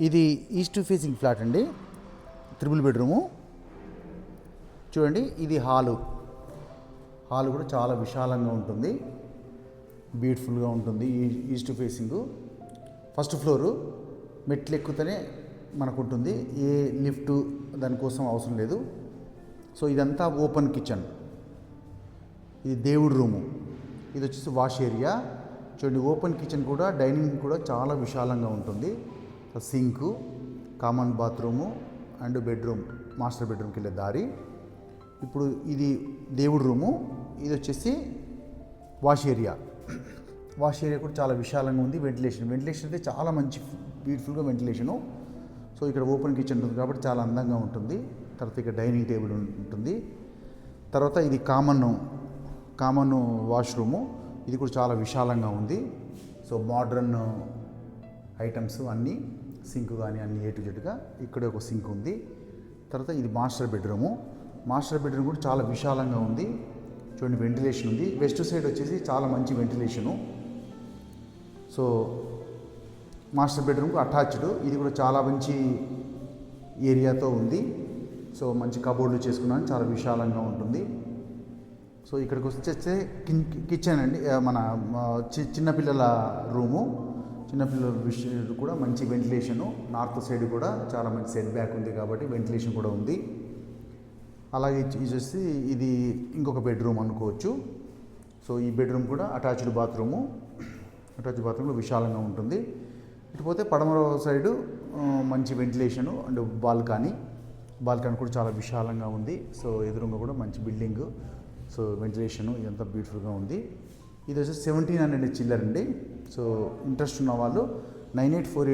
ఇది east facing flat అండి, triple bedroom. చూడండి, ఇది హాలు కూడా చాలా విశాలంగా ఉంటుంది, బ్యూటిఫుల్గా ఉంటుంది. ఈస్ట్ ఫేసింగ్, ఫస్ట్ ఫ్లోరు, మెట్లు ఎక్కుతూనే మనకు ఉంటుంది, ఏ లిఫ్ట్ దానికోసం అవసరం లేదు. సో ఇదంతా ఓపెన్ కిచెన్. ఇది దేవుడి రూము, ఇది వచ్చేసి వాష్ ఏరియా. చూడండి, ఓపెన్ కిచెన్ కూడా, డైనింగ్ కూడా చాలా విశాలంగా ఉంటుంది. Sink, common bathroom and bedroom, master బెడ్రూమ్కి వెళ్ళే దారి. ఇప్పుడు ఇది దేవుడి రూము, ఇది వచ్చేసి వాష్ ఏరియా. వాష్ ఏరియా కూడా చాలా విశాలంగా ఉంది. వెంటిలేషన్ అయితే చాలా మంచి బ్యూటిఫుల్గా వెంటిలేషను. సో ఇక్కడ ఓపెన్ కిచెన్ ఉంటుంది కాబట్టి చాలా అందంగా ఉంటుంది. తర్వాత ఇక్కడ డైనింగ్ టేబుల్ ఉంటుంది. తర్వాత ఇది కామన్ వాష్రూము, ఇది కూడా చాలా విశాలంగా ఉంది. సో మోడ్రన్ ఐటమ్స్ అన్నీ, సింక్ కానీ అన్ని A to Z. ఇక్కడ ఒక సింక్ ఉంది. తర్వాత ఇది మాస్టర్ బెడ్రూమ్ కూడా చాలా విశాలంగా ఉంది. చూడండి, వెంటిలేషన్ ఉంది. వెస్ట్ సైడ్ వచ్చేసి చాలా మంచి వెంటిలేషను. సో మాస్టర్ బెడ్రూమ్కు అటాచ్డ్, ఇది కూడా చాలా మంచి ఏరియాతో ఉంది. సో మంచి కబోర్డులు చేసుకున్నాను, చాలా విశాలంగా ఉంటుంది. సో ఇక్కడికి వచ్చేస్తే కిచెన్ అండి, మన చిన్నపిల్లల రూము. చిన్నపిల్లల విషయం కూడా మంచి వెంటిలేషను. నార్త్ సైడ్ కూడా చాలా మంచి సెట్ బ్యాక్ ఉంది కాబట్టి వెంటిలేషన్ కూడా ఉంది. అలాగే వచ్చేసి ఇది ఇంకొక బెడ్రూమ్ అనుకోవచ్చు. సో ఈ బెడ్రూమ్ కూడా అటాచ్డ్ బాత్రూంలో విశాలంగా ఉంటుంది. ఇకపోతే పడమర సైడు మంచి వెంటిలేషను అండ్ బాల్కనీ కూడా చాలా విశాలంగా ఉంది. సో ఎదురుగా కూడా మంచి బిల్డింగ్, సో వెంటిలేషను ఇదంతా బ్యూటిఫుల్గా ఉంది. ఇది వచ్చి 1700 చిల్లర్ అండి. సో ఇంట్రెస్ట్ ఉన్న వాళ్ళు 9848